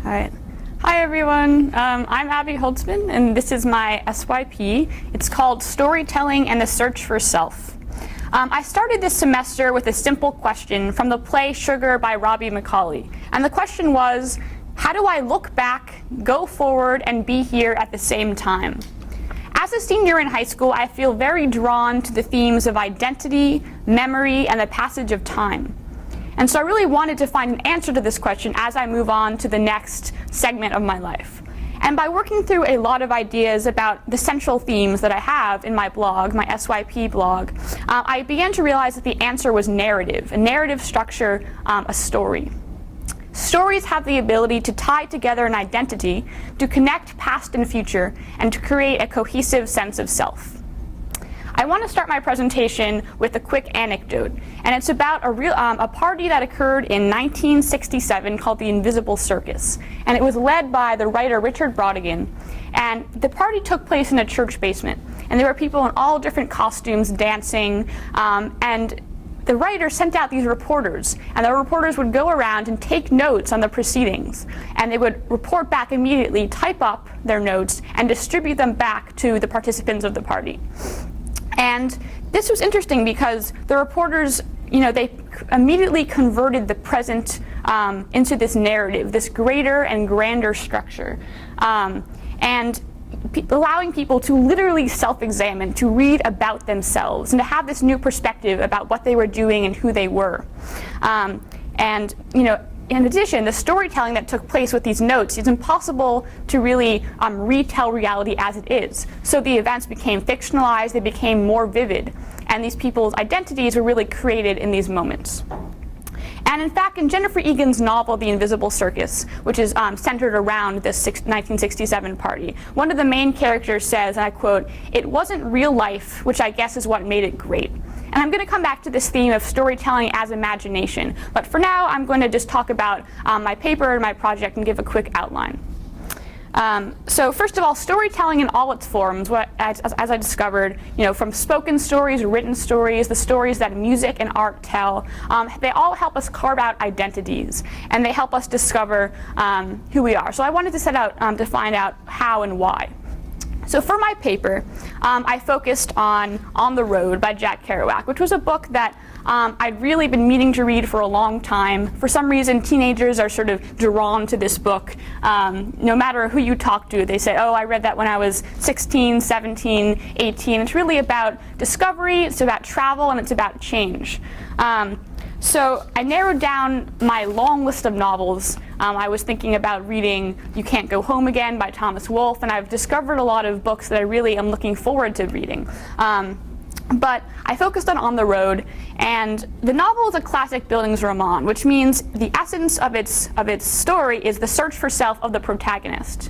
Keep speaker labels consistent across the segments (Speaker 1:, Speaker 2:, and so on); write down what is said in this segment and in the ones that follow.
Speaker 1: All right. Hi, everyone. I'm Abby Holtzman, and this is my SYP. It's called Storytelling and the Search for Self. I started this semester with a simple question from the play Sugar by Robbie McCauley. And the question was, how do I look back, go forward, and be here at the same time? As a senior in high school, I feel very drawn to the themes of identity, memory, and the passage of time. And so I really wanted to find an answer to this question as I move on to the next segment of my life. And by working through a lot of ideas about the central themes that I have in my blog, my SYP blog, I began to realize that the answer was narrative, a narrative structure, a story. Stories have the ability to tie together an identity, to connect past and future, and to create a cohesive sense of self. I want to start my presentation with a quick anecdote, and it's about a party that occurred in 1967 called the Invisible Circus, and it was led by the writer Richard Brautigan. And the party took place in a church basement, and there were people in all different costumes dancing, and the writer sent out these reporters, and the reporters would go around and take notes on the proceedings, and they would report back immediately, type up their notes, and distribute them back to the participants of the party. And this was interesting because the reporters, they immediately converted the present into this narrative, this greater and grander structure, and allowing people to literally self-examine, to read about themselves, and to have this new perspective about what they were doing and who they were. In addition, the storytelling that took place with these notes, it's impossible to really retell reality as it is. So the events became fictionalized, they became more vivid, and these people's identities were really created in these moments. And in fact, in Jennifer Egan's novel, The Invisible Circus, which is centered around this 1967 party, one of the main characters says, and I quote, "It wasn't real life, which I guess is what made it great." And I'm going to come back to this theme of storytelling as imagination. But for now, I'm going to just talk about my paper and my project and give a quick outline. So first of all, storytelling in all its forms, as I discovered, from spoken stories, written stories, the stories that music and art tell, they all help us carve out identities, and they help us discover who we are. So I wanted to set out to find out how and why. So for my paper, I focused on the Road by Jack Kerouac, which was a book that I'd really been meaning to read for a long time. For some reason, teenagers are sort of drawn to this book. No matter who you talk to, they say, oh, I read that when I was 16, 17, 18. It's really about discovery, it's about travel, and it's about change. So I narrowed down my long list of novels. I was thinking about reading You Can't Go Home Again by Thomas Wolfe, and I've discovered a lot of books that I really am looking forward to reading. But I focused on the Road, and the novel is a classic Bildungsroman, which means the essence of its story is the search for self of the protagonist.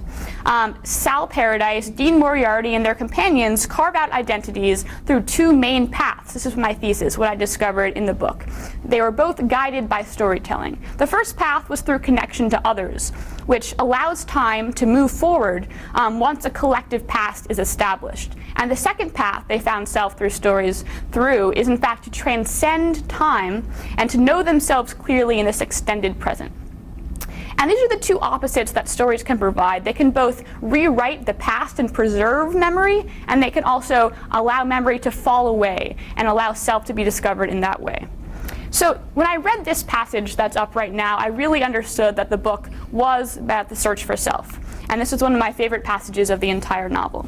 Speaker 1: Sal Paradise, Dean Moriarty, and their companions carve out identities through two main paths. This is my thesis, what I discovered in the book. They were both guided by storytelling. The first path was through connection to others, which allows time to move forward once a collective past is established. And the second path they found self through stories through is in fact to transcend time and to know themselves clearly in this extended present. And these are the two opposites that stories can provide. They can both rewrite the past and preserve memory, and they can also allow memory to fall away and allow self to be discovered in that way. So when I read this passage that's up right now, I really understood that the book was about the search for self. And this is one of my favorite passages of the entire novel.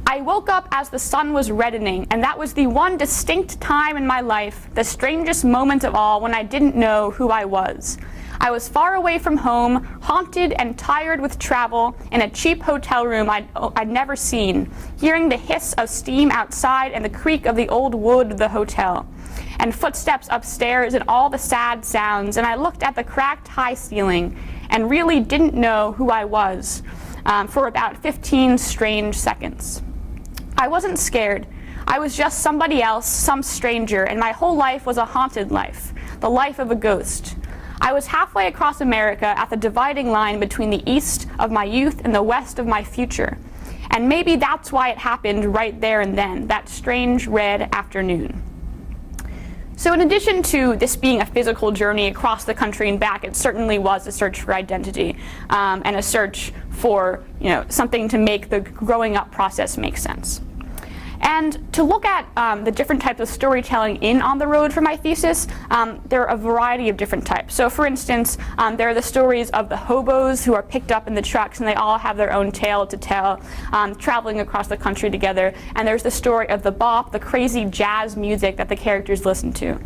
Speaker 1: I woke up as the sun was reddening, and that was the one distinct time in my life, the strangest moment of all, when I didn't know who I was. I was far away from home, haunted and tired with travel, in a cheap hotel room I'd never seen, hearing the hiss of steam outside and the creak of the old wood of the hotel, and footsteps upstairs and all the sad sounds, and I looked at the cracked high ceiling and really didn't know who I was for about 15 strange seconds. I wasn't scared. I was just somebody else, some stranger, and my whole life was a haunted life, the life of a ghost. I was halfway across America at the dividing line between the east of my youth and the west of my future. And maybe that's why it happened right there and then, that strange red afternoon. So in addition to this being a physical journey across the country and back, it certainly was a search for identity and a search for something to make the growing up process make sense. And to look at the different types of storytelling in On the Road for my thesis, there are a variety of different types. So for instance, there are the stories of the hobos who are picked up in the trucks, and they all have their own tale to tell, traveling across the country together. And there's the story of the bop, the crazy jazz music that the characters listen to.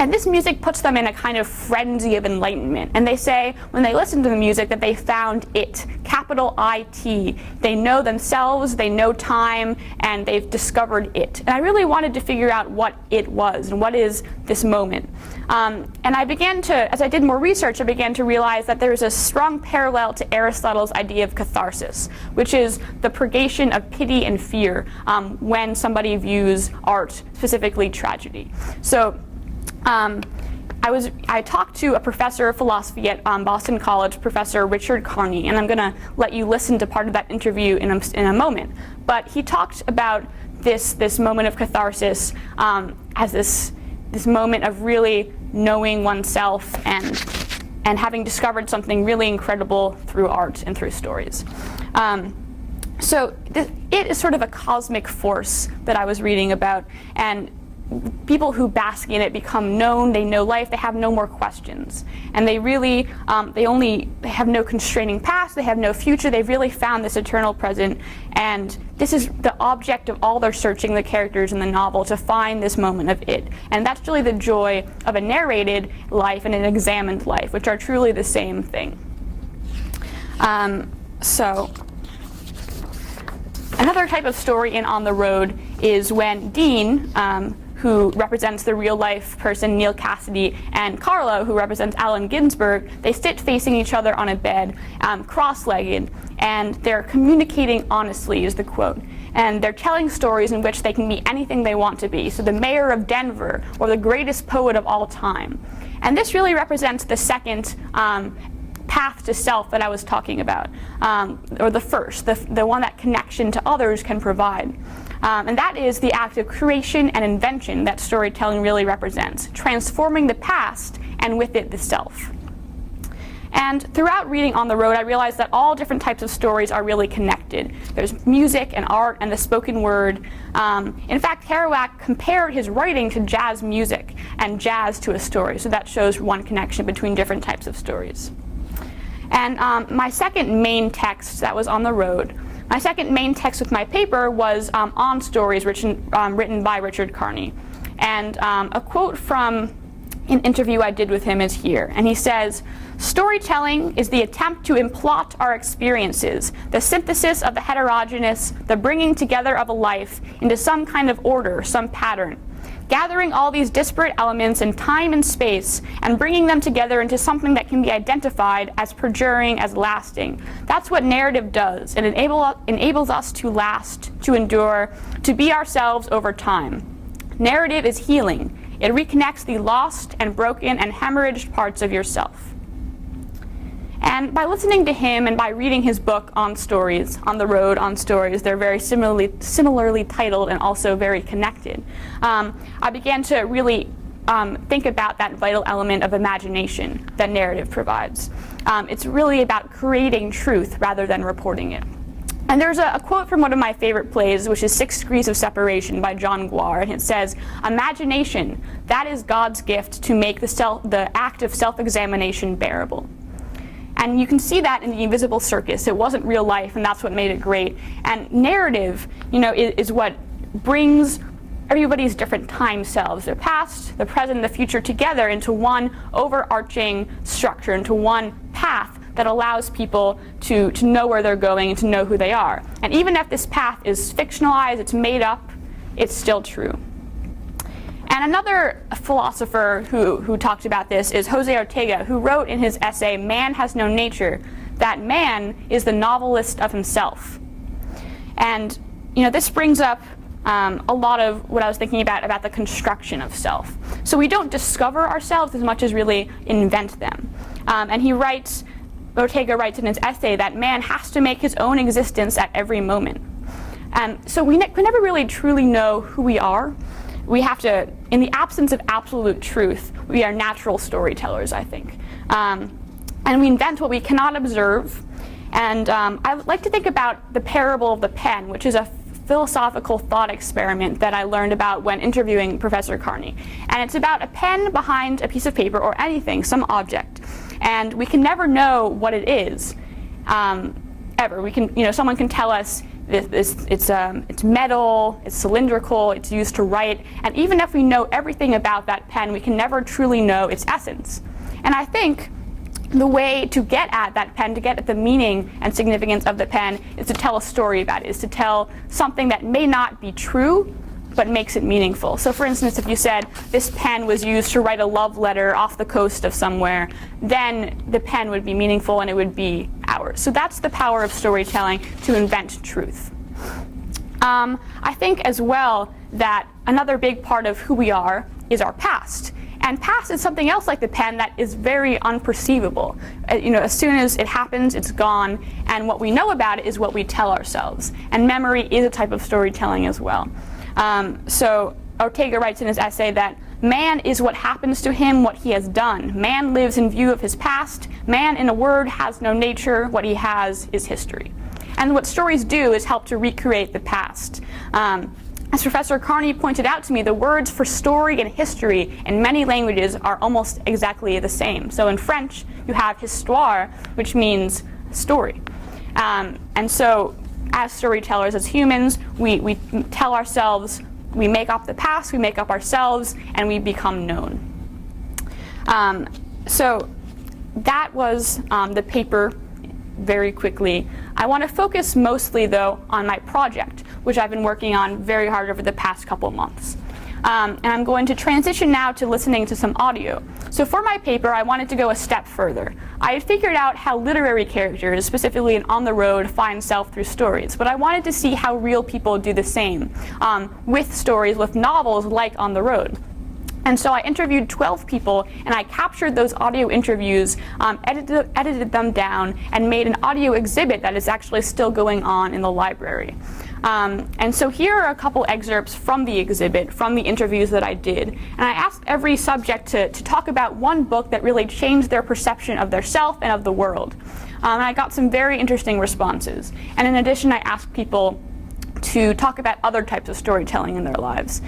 Speaker 1: And this music puts them in a kind of frenzy of enlightenment. And they say, when they listen to the music, that they found it, capital I-T. They know themselves, they know time, and they've discovered it. And I really wanted to figure out what it was, and what is this moment. And I began to, as I did more research, I began to realize that there is a strong parallel to Aristotle's idea of catharsis, which is the purgation of pity and fear when somebody views art, specifically tragedy. So I talked to a professor of philosophy at Boston College, Professor Richard Carney, and I'm going to let you listen to part of that interview in a moment. But he talked about this moment of catharsis as this moment of really knowing oneself and having discovered something really incredible through art and through stories. So it is sort of a cosmic force that I was reading about, and people who bask in it become known, they know life, they have no more questions. And they really, they have no constraining past, they have no future, they've really found this eternal present. And this is the object of all their searching, the characters in the novel, to find this moment of it. And that's really the joy of a narrated life and an examined life, which are truly the same thing. So another type of story in On the Road is when Dean, who represents the real-life person Neil Cassidy, and Carlo, who represents Allen Ginsberg, they sit facing each other on a bed, cross-legged, and they're communicating honestly, is the quote. And they're telling stories in which they can be anything they want to be. So the mayor of Denver, or the greatest poet of all time. And this really represents the second path to self that I was talking about, or the first, the one that connection to others can provide. And that is the act of creation and invention that storytelling really represents, transforming the past and with it the self. And throughout reading On the Road, I realized that all different types of stories are really connected. There's music and art and the spoken word. In fact, Kerouac compared his writing to jazz music and jazz to a story, so that shows one connection between different types of stories. And my second main text that was On the Road, my second main text with my paper was on stories written by Richard Carney. And a quote from an interview I did with him is here. And he says, "Storytelling is the attempt to implot our experiences, the synthesis of the heterogeneous, the bringing together of a life into some kind of order, some pattern. Gathering all these disparate elements in time and space and bringing them together into something that can be identified as perduring, as lasting. That's what narrative does. It enables us to last, to endure, to be ourselves over time. Narrative is healing. It reconnects the lost and broken and hemorrhaged parts of yourself." And by listening to him and by reading his book On Stories, On the Road, On Stories, they're very similarly titled and also very connected. I began to really think about that vital element of imagination that narrative provides. It's really about creating truth rather than reporting it. And there's a quote from one of my favorite plays, which is 6 Degrees of Separation by John Guare, and it says, "Imagination, that is God's gift to make the act of self-examination bearable." And you can see that in The Invisible Circus. It wasn't real life, and that's what made it great. And narrative, is what brings everybody's different time selves, their past, the present, the future together into one overarching structure, into one path that allows people to know where they're going and to know who they are. And even if this path is fictionalized, it's made up, it's still true. And another philosopher who talked about this is Jose Ortega, who wrote in his essay, "Man Has No Nature," that man is the novelist of himself. And this brings up a lot of what I was thinking about the construction of self. So we don't discover ourselves as much as really invent them. And Ortega writes in his essay that man has to make his own existence at every moment. So we never really truly know who we are. we have to, in the absence of absolute truth, we are natural storytellers, I think. And we invent what we cannot observe. And I like to think about the parable of the pen, which is a philosophical thought experiment that I learned about when interviewing Professor Carney. And it's about a pen behind a piece of paper or anything, some object. And we can never know what it is, ever. We can, someone can tell us it's metal, it's cylindrical, it's used to write. And even if we know everything about that pen, we can never truly know its essence. And I think the way to get at that pen, to get at the meaning and significance of the pen, is to tell a story about it, is to tell something that may not be true, but makes it meaningful. So for instance, if you said this pen was used to write a love letter off the coast of somewhere, then the pen would be meaningful and it would be ours. So that's the power of storytelling, to invent truth. I think as well that another big part of who we are is our past. And past is something else like the pen that is very unperceivable. As soon as it happens, it's gone, and what we know about it is what we tell ourselves. And memory is a type of storytelling as well. So Ortega writes in his essay that man is what happens to him, what he has done. Man lives in view of his past. Man, in a word, has no nature. What he has is history. And what stories do is help to recreate the past. As Professor Carney pointed out to me, the words for story and history in many languages are almost exactly the same. So in French, you have histoire, which means story. And so as storytellers, as humans, we tell ourselves, we make up the past, we make up ourselves, and we become known. So that was the paper very quickly. I want to focus mostly, though, on my project, which I've been working on very hard over the past couple months. And I'm going to transition now to listening to some audio. So for my paper, I wanted to go a step further. I had figured out how literary characters, specifically in On the Road, find self through stories, but I wanted to see how real people do the same with stories, with novels like On the Road. And so I interviewed 12 people, and I captured those audio interviews, edited them down, and made an audio exhibit that is actually still going on in the library. And so here are a couple excerpts from the exhibit, from the interviews that I did. And I asked every subject to talk about one book that really changed their perception of their self and of the world. And I got some very interesting responses. And in addition, I asked people to talk about other types of storytelling in their lives.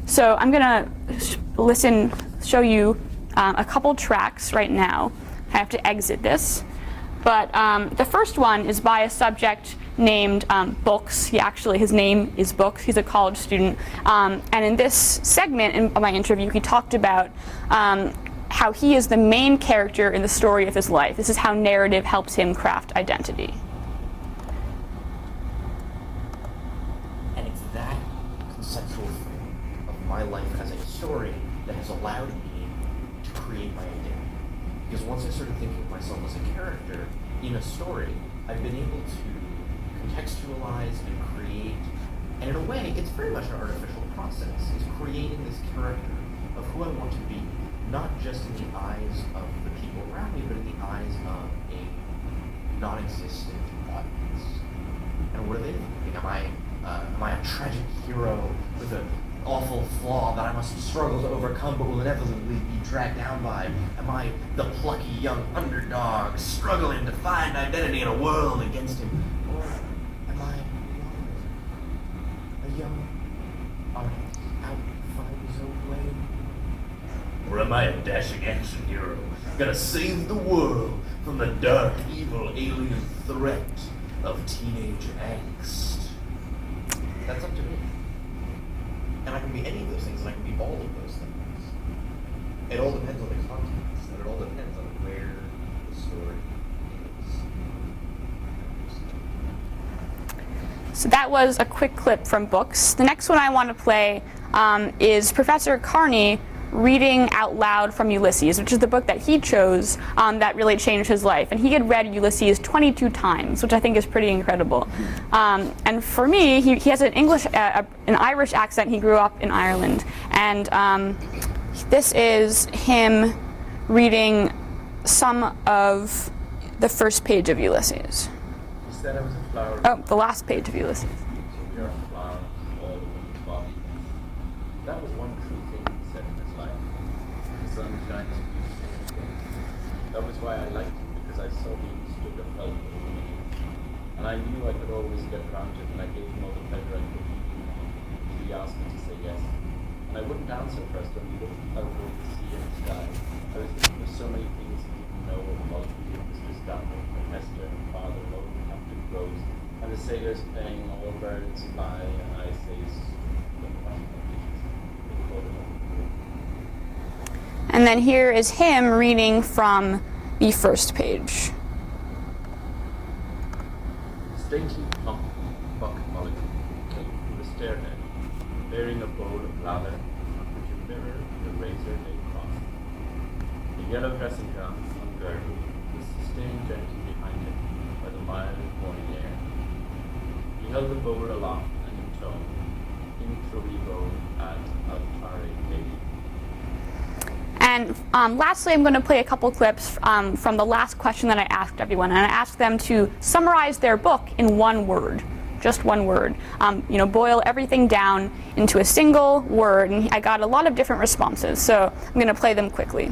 Speaker 1: So I'm going to show you a couple tracks right now. I have to exit this. But the first one is by a subject named Books. His name is Books. He's a college student. And in this segment of my interview, he talked about how he is the main character in the story of his life. This is how narrative helps him craft identity.
Speaker 2: And it's that conceptual frame of my life as a story that has allowed me to create my identity. Because once I started thinking of myself as a character in a story, I've been able to contextualize and create, and in a way, it's very much an artificial process. It's creating this character of who I want to be, not just in the eyes of the people around me, but in the eyes of a non-existent audience. And what are they thinking? Am I a tragic hero with an awful flaw that I must struggle to overcome but will inevitably be dragged down by? Am I the plucky young underdog struggling to find identity in a world against him? Or am I a young artist out to find his own way? Or am I a dashing action hero gonna save the world from the dark, evil, alien threat of teenage angst? That's up to me. And I can be any of those things, and I can be all of those things. It all depends on the context, and it all depends on where the story is.
Speaker 1: So that was a quick clip from Books. The next one I want to play is Professor Carney reading out loud from Ulysses, which is the book that he chose that really changed his life. And he had read Ulysses 22 times, which I think is pretty incredible. And for me, he has an Irish accent. He grew up in Ireland. And this is him reading some of the first page of Ulysses.
Speaker 3: You said I was a flower.
Speaker 1: Oh, the last page of Ulysses.
Speaker 3: So you're a flower all over the body. That was why I liked him, because I saw he understood the felt of the meaning. And I knew I could always get around it, and I gave him all the pleasure I could. So he asked me to say yes. And I wouldn't answer first when he looked out over the sea and the sky. I was thinking of so many things he didn't know about me, Mr. Stanley, Hester, and Father, Lord, Captain Rose, and the sailors playing all birds fly, and I say,
Speaker 1: And then here is him reading from the first page.
Speaker 3: Stately plump buck mulligan came from the stairhead, bearing a bowl of lather, on which a mirror and a razor lay crossed. The yellow dressing gown, ungirdled, was sustained gently behind him by the mild morning air. He held the bowl aloft and intoned, in Floribo ad altare Dei.
Speaker 1: And lastly, I'm going to play a couple clips from the last question that I asked everyone. And I asked them to summarize their book in one word, just one word. Boil everything down into a single word. And I got a lot of different responses, so I'm going to play them quickly.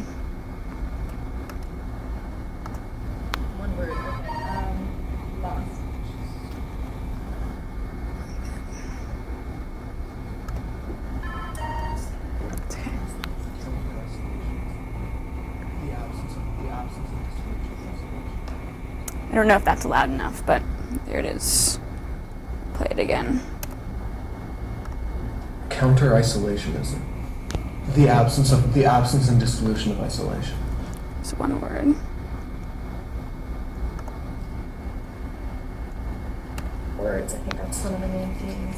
Speaker 4: One word. Lost.
Speaker 1: I don't know if that's loud enough, but there it is. Play it again.
Speaker 5: Counter-isolationism. The absence and dissolution of isolation.
Speaker 1: It's one word.
Speaker 4: Words. I think that's one of the main themes.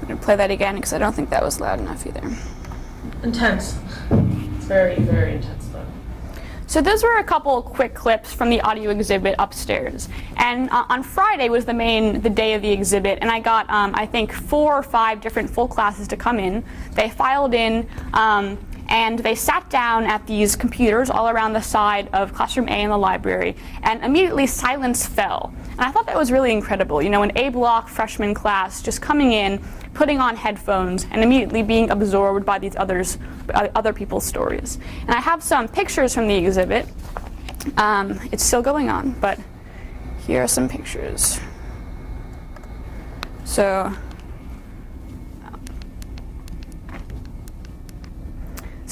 Speaker 1: I'm going to play that again because I don't think that was loud enough either.
Speaker 4: Intense. It's very, very intense book.
Speaker 1: So those were a couple quick clips from the audio exhibit upstairs. And on Friday was the day of the exhibit, and I got, I think, 4 or 5 different full classes to come in. They filed in, and they sat down at these computers all around the side of Classroom A in the library, and immediately silence fell. And I thought that was really incredible. An A-block freshman class just coming in, putting on headphones, and immediately being absorbed by these other people's stories. And I have some pictures from the exhibit. It's still going on, but here are some pictures. So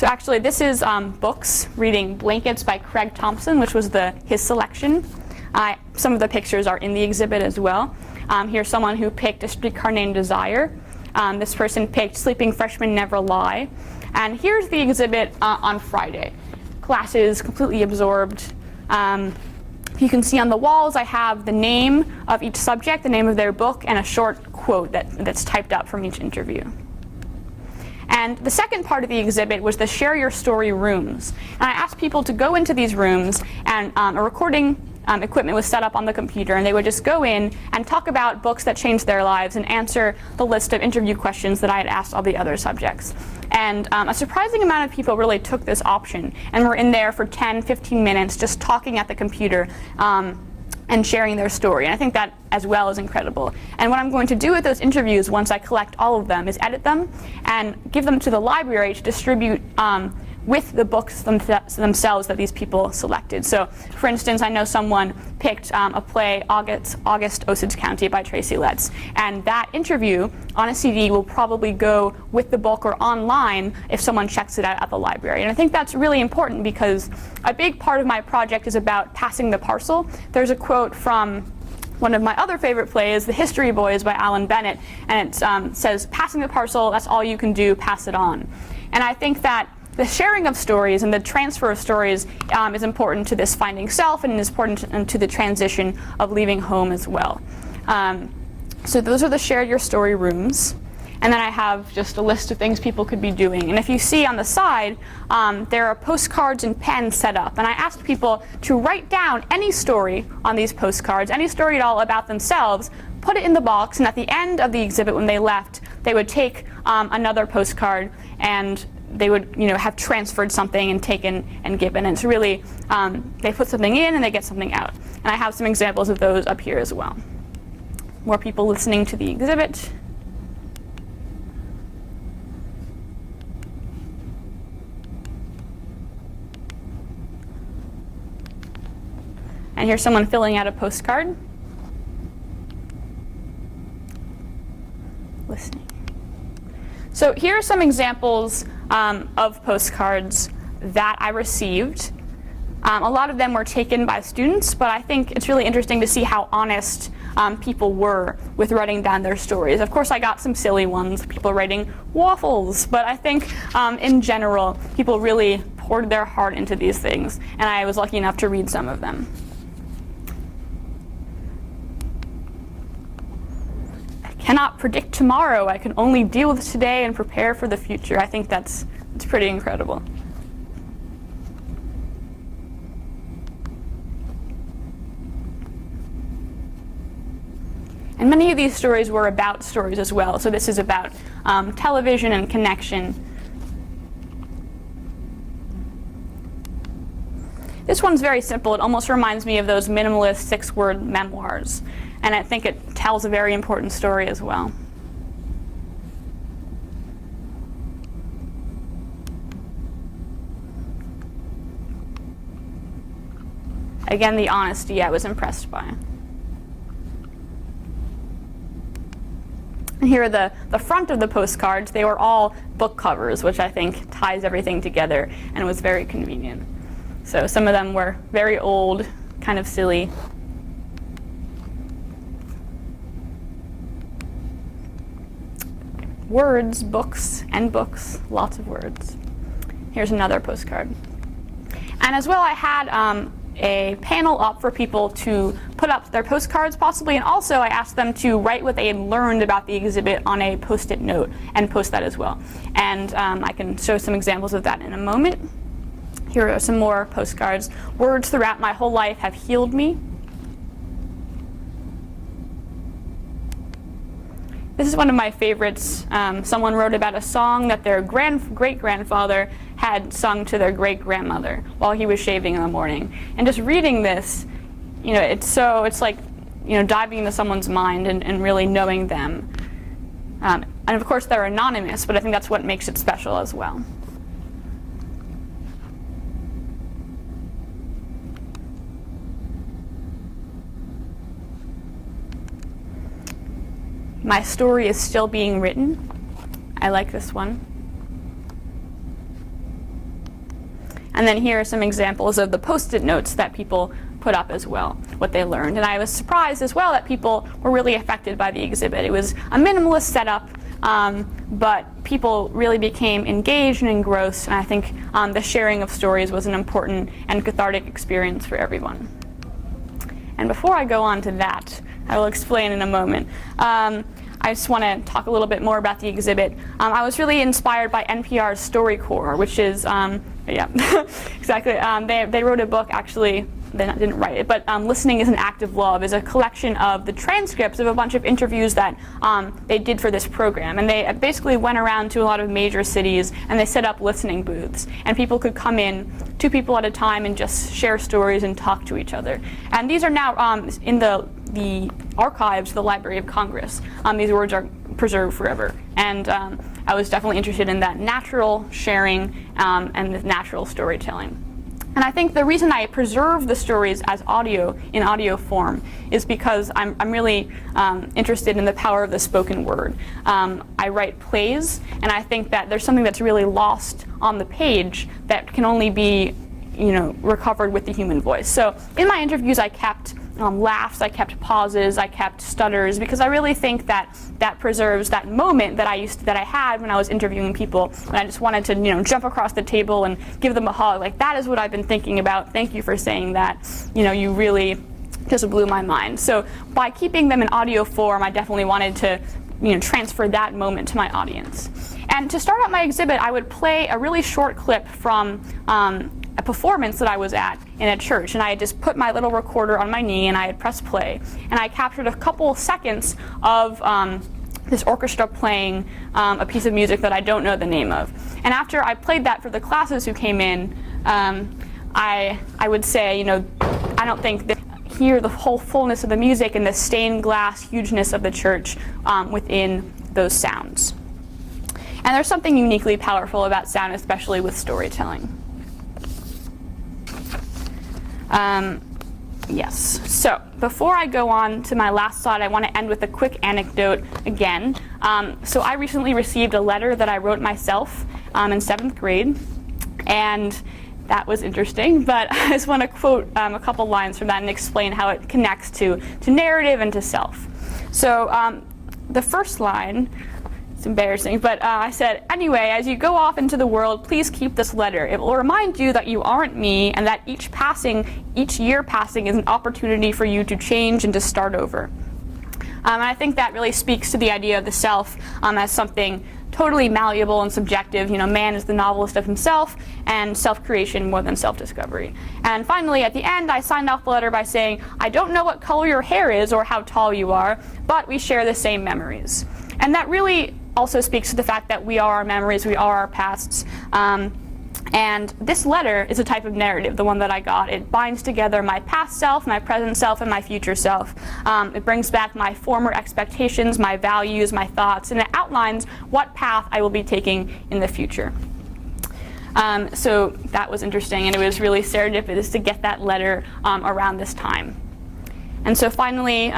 Speaker 1: actually, this is books, reading Blankets by Craig Thompson, which was his selection. Some of the pictures are in the exhibit as well. Here's someone who picked A Streetcar Named Desire. This person picked Sleeping Freshmen Never Lie. And here's the exhibit on Friday. Classes completely absorbed. You can see on the walls I have the name of each subject, the name of their book, and a short quote that's typed up from each interview. And the second part of the exhibit was the Share Your Story rooms. And I asked people to go into these rooms, and a recording equipment was set up on the computer, and they would just go in and talk about books that changed their lives and answer the list of interview questions that I had asked all the other subjects. And a surprising amount of people really took this option and were in there for 10, 15 minutes just talking at the computer and sharing their story. And I think that as well is incredible. And what I'm going to do with those interviews once I collect all of them is edit them and give them to the library to distribute with the books themselves that these people selected. So, for instance, I know someone picked a play, August Osage County by Tracy Letts. And that interview on a CD will probably go with the book or online if someone checks it out at the library. And I think that's really important because a big part of my project is about passing the parcel. There's a quote from one of my other favorite plays, The History Boys by Alan Bennett, and it says, "Passing the parcel, that's all you can do, pass it on." And I think that the sharing of stories and the transfer of stories is important to this finding self and is important to the transition of leaving home as well. So those are the Share Your Story rooms. And then I have just a list of things people could be doing. And if you see on the side, there are postcards and pens set up. And I asked people to write down any story on these postcards, any story at all about themselves, put it in the box, and at the end of the exhibit when they left, they would take another postcard and they would have transferred something and taken and given. And it's really, they put something in and they get something out. And I have some examples of those up here as well. more people listening to the exhibit. And here's someone filling out a postcard. Listening. So here are some examples of postcards that I received. A lot of them were taken by students, but I think it's really interesting to see how honest people were with writing down their stories. Of course, I got some silly ones, people writing waffles, but I think in general, people really poured their heart into these things, and I was lucky enough to read some of them. I cannot predict tomorrow. I can only deal with today and prepare for the future. I think that's pretty incredible. And many of these stories were about stories as well. So this is about television and connection. This one's very simple. It almost reminds me of those minimalist 6-word memoirs. And I think it tells a very important story as well. Again, the honesty I was impressed by. And here are the front of the postcards. They were all book covers, which I think ties everything together and was very convenient. So some of them were very old, kind of silly. Words, books, lots of words. Here's another postcard. And as well, I had a panel up for people to put up their postcards possibly, and also I asked them to write what they had learned about the exhibit on a post-it note and post that as well. And I can show some examples of that in a moment. Here are some more postcards. Words throughout my whole life have healed me. This is one of my favorites. Someone wrote about a song that their great-grandfather had sung to their great-grandmother while he was shaving in the morning. And just reading this, it's like, diving into someone's mind and really knowing them. And of course they're anonymous, but I think that's what makes it special as well. My story is still being written. I like this one. And then here are some examples of the post-it notes that people put up as well, what they learned. And I was surprised as well that people were really affected by the exhibit. It was a minimalist setup, but people really became engaged and engrossed, and I think the sharing of stories was an important and cathartic experience for everyone. And before I go on to that, I will explain in a moment. I just want to talk a little bit more about the exhibit. I was really inspired by NPR's StoryCorps, which is, exactly. They wrote a book, actually, they didn't write it, but Listening is an Act of Love is a collection of the transcripts of a bunch of interviews that they did for this program. And they basically went around to a lot of major cities and they set up listening booths. And people could come in, 2 people at a time, and just share stories and talk to each other. And these are now in the archives of the Library of Congress. These words are preserved forever. And I was definitely interested in that natural sharing and the natural storytelling. And I think the reason I preserve the stories as in audio form is because I'm really interested in the power of the spoken word. I write plays, and I think that there's something that's really lost on the page that can only be recovered with the human voice. So in my interviews, I kept laughs, I kept pauses, I kept stutters, because I really think that preserves that moment that I had when I was interviewing people, and I just wanted to jump across the table and give them a hug. Like, that is what I've been thinking about. Thank you for saying that. You really just blew my mind. So by keeping them in audio form, I definitely wanted to transfer that moment to my audience. And to start out my exhibit, I would play a really short clip from a performance that I was at in a church, and I had just put my little recorder on my knee and I had pressed play, and I captured a couple seconds of this orchestra playing a piece of music that I don't know the name of. And after I played that for the classes who came in, I would say, I don't think that hear the whole fullness of the music and the stained glass hugeness of the church within those sounds. And there's something uniquely powerful about sound, especially with storytelling. Yes, so before I go on to my last slide, I want to end with a quick anecdote again. So I recently received a letter that I wrote myself in 7th grade, and that was interesting, but I just want to quote a couple lines from that and explain how it connects to narrative and to self. So the first line, it's embarrassing, but I said, "Anyway, as you go off into the world, please keep this letter. It will remind you that you aren't me, and that each year passing is an opportunity for you to change and to start over." And I think that really speaks to the idea of the self as something totally malleable and subjective. You know, man is the novelist of himself, and self-creation more than self-discovery. And finally, at the end, I signed off the letter by saying, "I don't know what color your hair is or how tall you are, but we share the same memories." And that really also speaks to the fact that we are our memories, we are our pasts. And this letter is a type of narrative, the one that I got. It binds together my past self, my present self, and my future self. It brings back my former expectations, my values, my thoughts, and it outlines what path I will be taking in the future. So that was interesting, and it was really serendipitous to get that letter around this time. And so finally,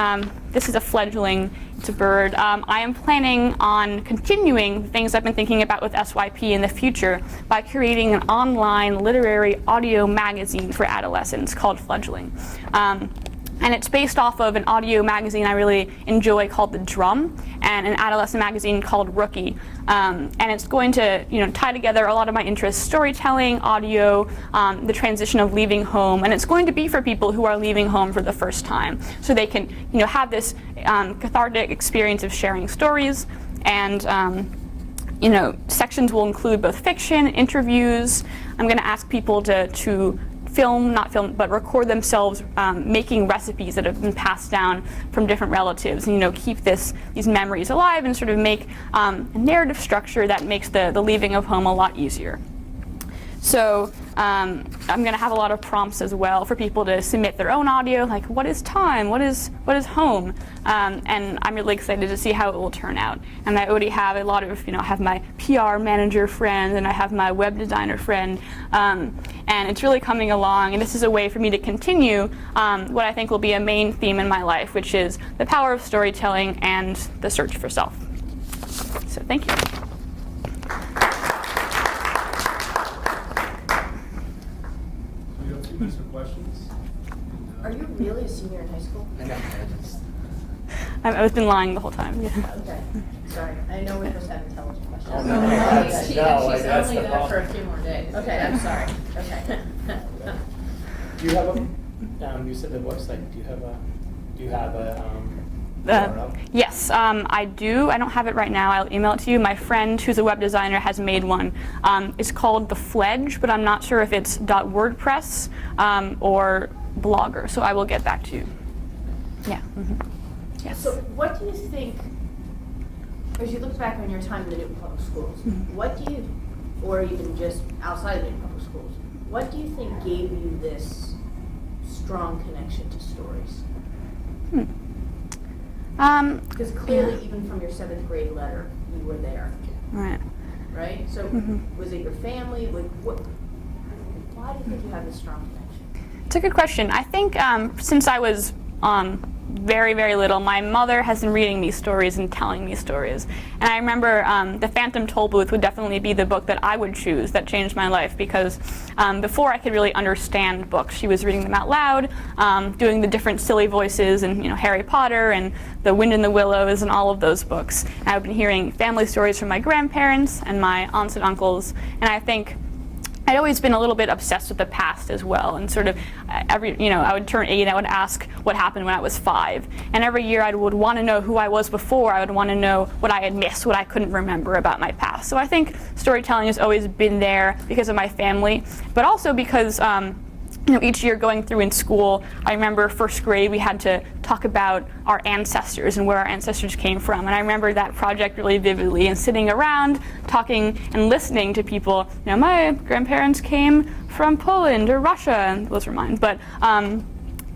Speaker 1: this is a fledgling. It's a bird. I am planning on continuing the things I've been thinking about with SYP in the future by creating an online literary audio magazine for adolescents called Fledgling. And it's based off of an audio magazine I really enjoy called The Drum, and an adolescent magazine called Rookie. And it's going to, tie together a lot of my interests: storytelling, audio, the transition of leaving home, and it's going to be for people who are leaving home for the first time, so they can, have this cathartic experience of sharing stories. And sections will include both fiction, interviews. I'm going to ask people to record themselves making recipes that have been passed down from different relatives, and keep these memories alive, and sort of make a narrative structure that makes the leaving of home a lot easier. So I'm going to have a lot of prompts as well for people to submit their own audio, like what is time, what is home, and I'm really excited to see how it will turn out. And I already have a lot of, I have my PR manager friend, and I have my web designer friend, and it's really coming along. And this is a way for me to continue what I think will be a main theme in my life, which is the power of storytelling and the search for self. So thank you.
Speaker 3: For questions?
Speaker 4: Are you really a senior in high school?
Speaker 1: I've been lying the whole time. Yeah.
Speaker 4: Okay, sorry. I know we're supposed to have intelligent questions.
Speaker 3: Oh, no.
Speaker 4: She's
Speaker 3: that's
Speaker 4: only
Speaker 3: the
Speaker 4: there for a few more days. Okay, I'm sorry. Okay.
Speaker 6: Do you have a, you said the website, do you have a,
Speaker 1: Yes, I do. I don't have it right now. I'll email it to you. My friend, who's a web designer, has made one. It's called The Fledge, but I'm not sure if it's .wordpress or Blogger, so I will get back to you. Yeah. Mm-hmm. Yes.
Speaker 4: So what do you think, as you look back on your time in the Newton Public Schools, what do you, or even just outside of the Newton Public Schools, what do you think gave you this strong connection to stories? Because clearly, even from your 7th grade letter, you were there. Right? So, was it your family? Why do you think you have this strong connection?
Speaker 1: It's a good question. I think since I was very, very little, my mother has been reading me stories and telling me stories. And I remember The Phantom Tollbooth would definitely be the book that I would choose that changed my life, because before I could really understand books, she was reading them out loud, doing the different silly voices, and Harry Potter and The Wind in the Willows and all of those books. And I've been hearing family stories from my grandparents and my aunts and uncles, and I think I'd always been a little bit obsessed with the past as well, and sort of I would turn 8 and I would ask what happened when I was 5. And every year I would want to know who I was before. I would want to know what I had missed, what I couldn't remember about my past. So I think storytelling has always been there because of my family, but also because each year going through in school, I remember 1st grade we had to talk about our ancestors and where our ancestors came from. And I remember that project really vividly, and sitting around talking and listening to people. My grandparents came from Poland or Russia, and those were mine. But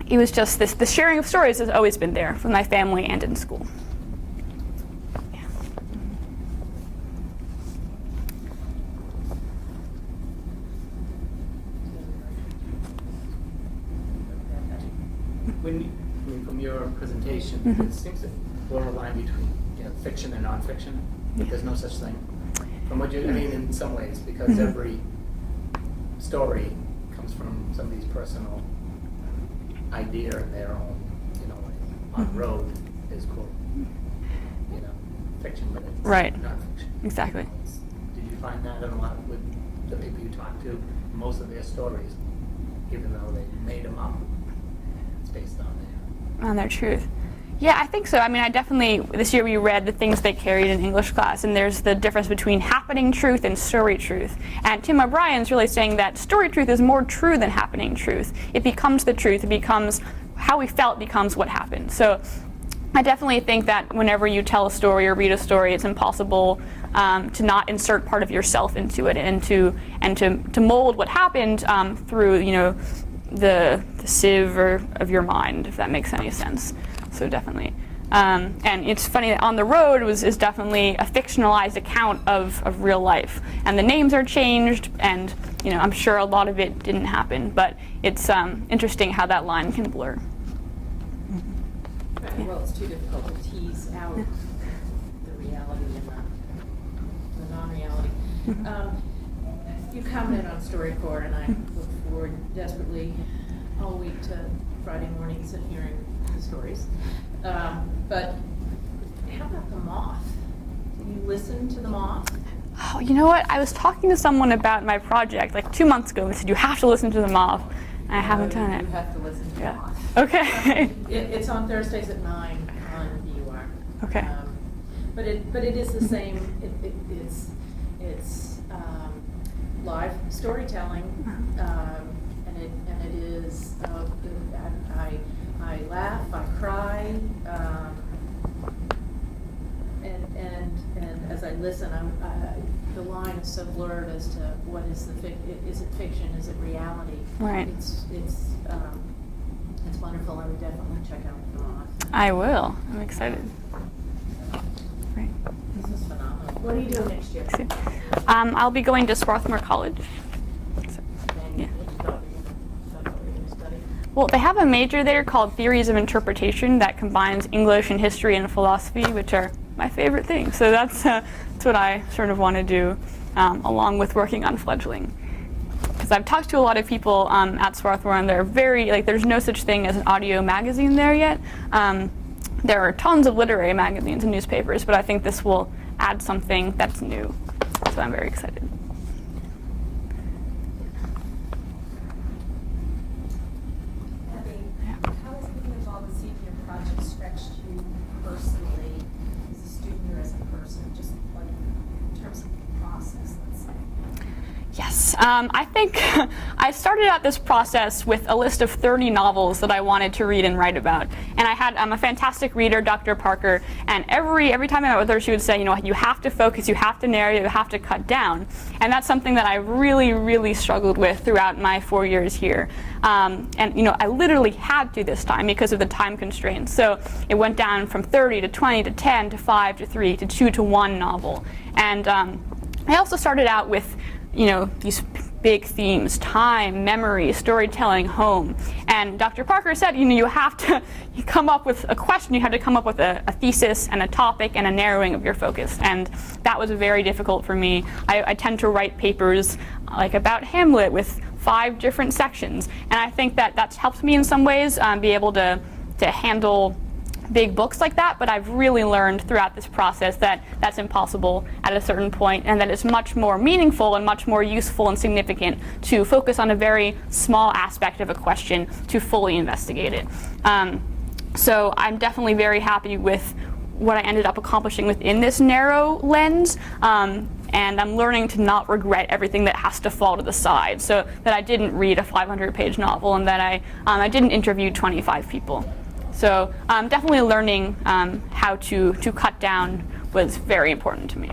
Speaker 1: it was just this, the sharing of stories has always been there with my family and in school. Yeah.
Speaker 6: From your presentation,
Speaker 1: Mhm.
Speaker 6: it seems to blur a line between fiction and nonfiction. But there's no such thing. From what you, I mean, in some ways, because
Speaker 1: Mhm.
Speaker 6: every story comes from somebody's personal idea and their own, on
Speaker 1: Mhm.
Speaker 6: road is quote, fiction, but it's
Speaker 1: Right.
Speaker 6: nonfiction.
Speaker 1: Exactly.
Speaker 6: Did you find that in a lot with the people you talked to? Most of their stories, even though they made them up, it's based on
Speaker 1: On their truth. Yeah, I think so. I mean, I definitely, this year we read The Things They Carried in English class, and there's the difference between happening truth and story truth. And Tim O'Brien's really saying that story truth is more true than happening truth. It becomes the truth. It becomes how we felt becomes what happened. So I definitely think that whenever you tell a story or read a story, it's impossible to not insert part of yourself into it and to mold what happened through the sieve of your mind, if that makes any sense. So definitely. And it's funny that On the Road is definitely a fictionalized account of real life. And the names are changed, and I'm sure a lot of it didn't happen, but it's interesting how that line can blur.
Speaker 7: Right, well, it's too difficult to tease out the reality and the non-reality. You commented on StoryCorps, and I look forward desperately all week to Friday mornings and hearing the stories. But how about the moth? Did you listen to the moth?
Speaker 1: Oh, you know what? I was talking to someone about my project like 2 months ago. They said, you have to listen to the moth. And I haven't done it.
Speaker 7: You have to listen to
Speaker 1: Yeah.
Speaker 7: the moth.
Speaker 1: Okay.
Speaker 7: It's on Thursdays at 9 on BUR.
Speaker 1: Okay.
Speaker 7: But it is the same. It's live storytelling, and it is. I laugh, I cry, and as I listen, the line is so blurred as to what is is it fiction, is it reality?
Speaker 1: Right.
Speaker 7: It's wonderful. I would definitely check out the moth.
Speaker 1: I will. I'm excited. Right.
Speaker 7: This is phenomenal.
Speaker 4: What are you doing next year?
Speaker 1: I'll be going to Swarthmore College. So,
Speaker 7: And
Speaker 1: yeah.
Speaker 7: what you thought you were going to study?
Speaker 1: Well, they have a major there called Theories of Interpretation that combines English and history and philosophy, which are my favorite things. So that's what I sort of want to do, along with working on fledgling. Because I've talked to a lot of people at Swarthmore, and they're very, there's no such thing as an audio magazine there yet. There are tons of literary magazines and newspapers, but I think this will add something that's new. So I'm very excited.
Speaker 8: How has being involved with CPM project stretched you personally as a student or as a person, just like in terms of the process, let's say?
Speaker 1: Yes, I think I started out this process with a list of 30 novels that I wanted to read and write about. And I had a fantastic reader, Dr. Parker, and every time I met with her, she would say, you have to focus, you have to narrow, you have to cut down. And that's something that I really, really struggled with throughout my 4 years here. And I literally had to this time because of the time constraints. So it went down from 30 to 20 to 10 to 5 to 3 to 2 to 1 novel. And I also started out with these big themes: time, memory, storytelling, home. And Dr. Parker said, you have to come up with a question, you have to come up with a thesis and a topic and a narrowing of your focus. And that was very difficult for me. I tend to write papers like about Hamlet with 5 different sections. And I think that that's helped me in some ways be able to handle big books like that, but I've really learned throughout this process that that's impossible at a certain point, and that it's much more meaningful and much more useful and significant to focus on a very small aspect of a question to fully investigate it. So I'm definitely very happy with what I ended up accomplishing within this narrow lens, and I'm learning to not regret everything that has to fall to the side, so that I didn't read a 500-page novel and that I didn't interview 25 people. So definitely learning how to cut down was very important to me.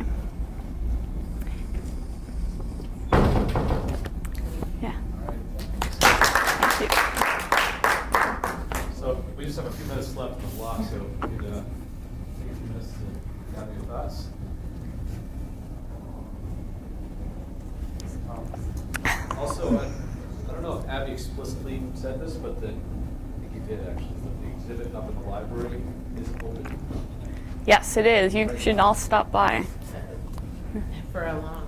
Speaker 1: Yeah. Thank you.
Speaker 3: just have a few minutes left on the block, so we could take a few minutes to gather your thoughts. Also, I don't know if Abby explicitly said this, but I think you did actually, but the exhibit up in the library is open.
Speaker 1: Yes, it is. You should all stop by.
Speaker 7: For a long.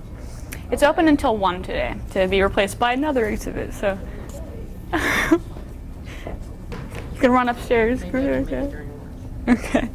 Speaker 1: It's open until 1 today to be replaced by another exhibit. So you can run upstairs.
Speaker 7: Maybe I can make it
Speaker 1: Okay.
Speaker 7: during lunch.
Speaker 1: Okay.